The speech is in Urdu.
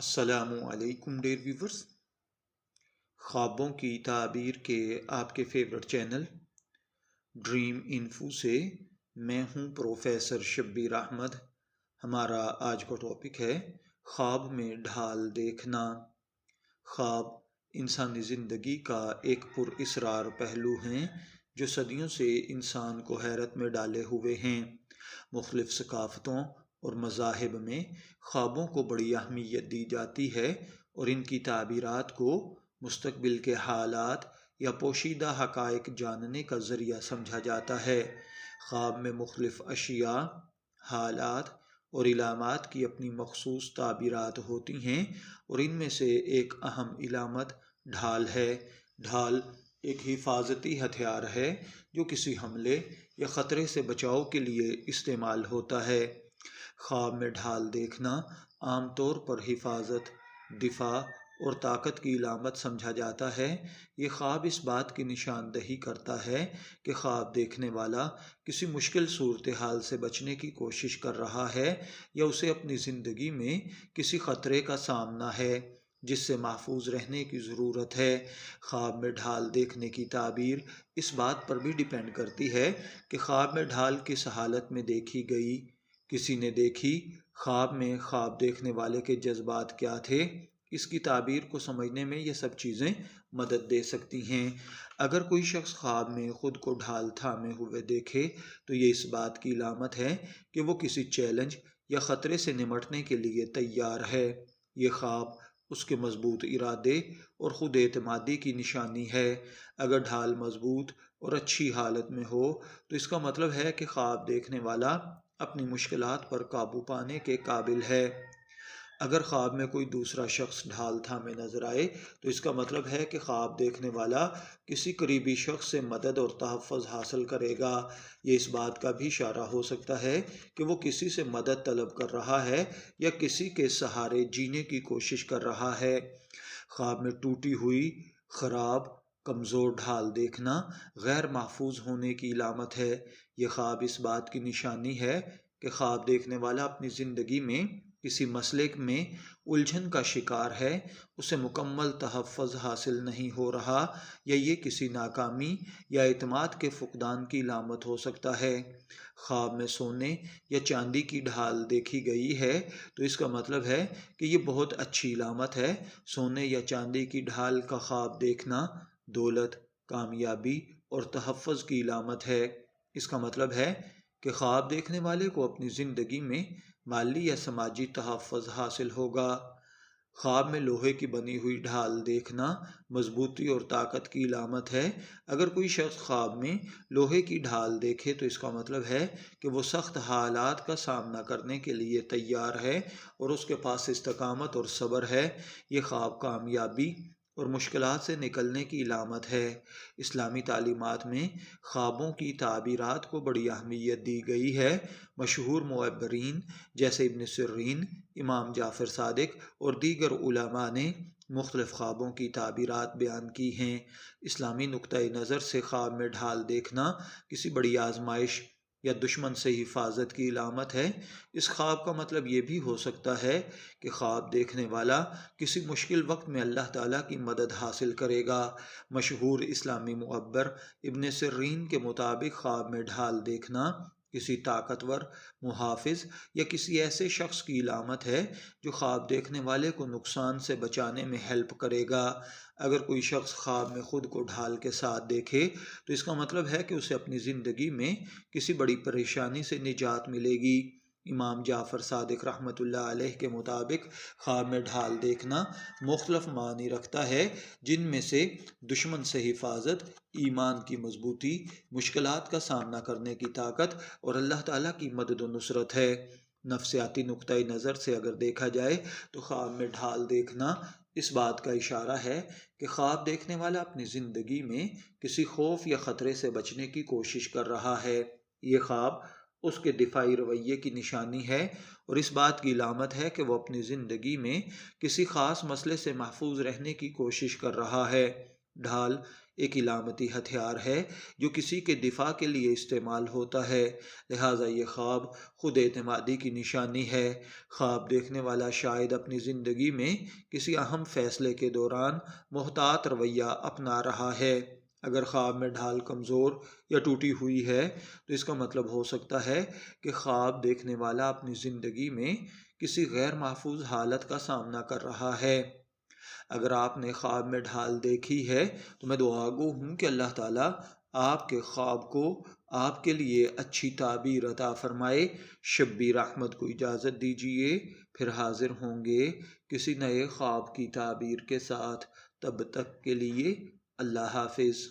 السلام علیکم ڈیئر ویورز، خوابوں کی تعبیر کے آپ کے فیورٹ چینل ڈریم انفو سے میں ہوں پروفیسر شبیر احمد۔ ہمارا آج کا ٹاپک ہے خواب میں ڈھال دیکھنا۔ خواب انسانی زندگی کا ایک پر اسرار پہلو ہیں جو صدیوں سے انسان کو حیرت میں ڈالے ہوئے ہیں۔ مختلف ثقافتوں اور مذاہب میں خوابوں کو بڑی اہمیت دی جاتی ہے اور ان کی تعبیرات کو مستقبل کے حالات یا پوشیدہ حقائق جاننے کا ذریعہ سمجھا جاتا ہے۔ خواب میں مختلف اشیاء، حالات اور علامات کی اپنی مخصوص تعبیرات ہوتی ہیں اور ان میں سے ایک اہم علامت ڈھال ہے۔ ڈھال ایک حفاظتی ہتھیار ہے جو کسی حملے یا خطرے سے بچاؤ کے لیے استعمال ہوتا ہے۔ خواب میں ڈھال دیکھنا عام طور پر حفاظت، دفاع اور طاقت کی علامت سمجھا جاتا ہے۔ یہ خواب اس بات کی نشاندہی کرتا ہے کہ خواب دیکھنے والا کسی مشکل صورتحال سے بچنے کی کوشش کر رہا ہے یا اسے اپنی زندگی میں کسی خطرے کا سامنا ہے جس سے محفوظ رہنے کی ضرورت ہے۔ خواب میں ڈھال دیکھنے کی تعبیر اس بات پر بھی ڈیپینڈ کرتی ہے کہ خواب میں ڈھال کس حالت میں دیکھی گئی، کسی نے دیکھی، خواب میں خواب دیکھنے والے کے جذبات کیا تھے۔ اس کی تعبیر کو سمجھنے میں یہ سب چیزیں مدد دے سکتی ہیں۔ اگر کوئی شخص خواب میں خود کو ڈھال تھامے ہوئے دیکھے تو یہ اس بات کی علامت ہے کہ وہ کسی چیلنج یا خطرے سے نمٹنے کے لیے تیار ہے۔ یہ خواب اس کے مضبوط ارادے اور خود اعتمادی کی نشانی ہے۔ اگر ڈھال مضبوط اور اچھی حالت میں ہو تو اس کا مطلب ہے کہ خواب دیکھنے والا اپنی مشکلات پر قابو پانے کے قابل ہے۔ اگر خواب میں کوئی دوسرا شخص ڈھال تھامے نظر آئے تو اس کا مطلب ہے کہ خواب دیکھنے والا کسی قریبی شخص سے مدد اور تحفظ حاصل کرے گا۔ یہ اس بات کا بھی اشارہ ہو سکتا ہے کہ وہ کسی سے مدد طلب کر رہا ہے یا کسی کے سہارے جینے کی کوشش کر رہا ہے۔ خواب میں ٹوٹی ہوئی، خراب، کمزور ڈھال دیکھنا غیر محفوظ ہونے کی علامت ہے۔ یہ خواب اس بات کی نشانی ہے کہ خواب دیکھنے والا اپنی زندگی میں کسی مسئلے میں الجھن کا شکار ہے، اسے مکمل تحفظ حاصل نہیں ہو رہا یا یہ کسی ناکامی یا اعتماد کے فقدان کی علامت ہو سکتا ہے۔ خواب میں سونے یا چاندی کی ڈھال دیکھی گئی ہے تو اس کا مطلب ہے کہ یہ بہت اچھی علامت ہے۔ سونے یا چاندی کی ڈھال کا خواب دیکھنا دولت، کامیابی اور تحفظ کی علامت ہے۔ اس کا مطلب ہے کہ خواب دیکھنے والے کو اپنی زندگی میں مالی یا سماجی تحفظ حاصل ہوگا۔ خواب میں لوہے کی بنی ہوئی ڈھال دیکھنا مضبوطی اور طاقت کی علامت ہے۔ اگر کوئی شخص خواب میں لوہے کی ڈھال دیکھے تو اس کا مطلب ہے کہ وہ سخت حالات کا سامنا کرنے کے لیے تیار ہے اور اس کے پاس استقامت اور صبر ہے۔ یہ خواب کامیابی اور مشکلات سے نکلنے کی علامت ہے۔ اسلامی تعلیمات میں خوابوں کی تعبیرات کو بڑی اہمیت دی گئی ہے۔ مشہور معبرین جیسے ابن سیرین، امام جعفر صادق اور دیگر علماء نے مختلف خوابوں کی تعبیرات بیان کی ہیں۔ اسلامی نقطۂ نظر سے خواب میں ڈھال دیکھنا کسی بڑی آزمائش یا دشمن سے حفاظت کی علامت ہے۔ اس خواب کا مطلب یہ بھی ہو سکتا ہے کہ خواب دیکھنے والا کسی مشکل وقت میں اللہ تعالیٰ کی مدد حاصل کرے گا۔ مشہور اسلامی معبر ابن سیرین کے مطابق خواب میں ڈھال دیکھنا کسی طاقتور، محافظ یا کسی ایسے شخص کی علامت ہے جو خواب دیکھنے والے کو نقصان سے بچانے میں ہیلپ کرے گا۔ اگر کوئی شخص خواب میں خود کو ڈھال کے ساتھ دیکھے تو اس کا مطلب ہے کہ اسے اپنی زندگی میں کسی بڑی پریشانی سے نجات ملے گی۔ امام جعفر صادق رحمۃ اللہ علیہ کے مطابق خواب میں ڈھال دیکھنا مختلف معنی رکھتا ہے، جن میں سے دشمن سے حفاظت، ایمان کی مضبوطی، مشکلات کا سامنا کرنے کی طاقت اور اللہ تعالیٰ کی مدد و نصرت ہے۔ نفسیاتی نقطۂ نظر سے اگر دیکھا جائے تو خواب میں ڈھال دیکھنا اس بات کا اشارہ ہے کہ خواب دیکھنے والا اپنی زندگی میں کسی خوف یا خطرے سے بچنے کی کوشش کر رہا ہے۔ یہ خواب اس کے دفاعی رویے کی نشانی ہے اور اس بات کی علامت ہے کہ وہ اپنی زندگی میں کسی خاص مسئلے سے محفوظ رہنے کی کوشش کر رہا ہے۔ ڈھال ایک علامتی ہتھیار ہے جو کسی کے دفاع کے لیے استعمال ہوتا ہے، لہٰذا یہ خواب خود اعتمادی کی نشانی ہے۔ خواب دیکھنے والا شاید اپنی زندگی میں کسی اہم فیصلے کے دوران محتاط رویہ اپنا رہا ہے۔ اگر خواب میں ڈھال کمزور یا ٹوٹی ہوئی ہے تو اس کا مطلب ہو سکتا ہے کہ خواب دیکھنے والا اپنی زندگی میں کسی غیر محفوظ حالت کا سامنا کر رہا ہے۔ اگر آپ نے خواب میں ڈھال دیکھی ہے تو میں دعا گو ہوں کہ اللہ تعالیٰ آپ کے خواب کو آپ کے لیے اچھی تعبیر عطا فرمائے۔ شبیر احمد کو اجازت دیجیے، پھر حاضر ہوں گے کسی نئے خواب کی تعبیر کے ساتھ۔ تب تک کے لیے اللہ حافظ۔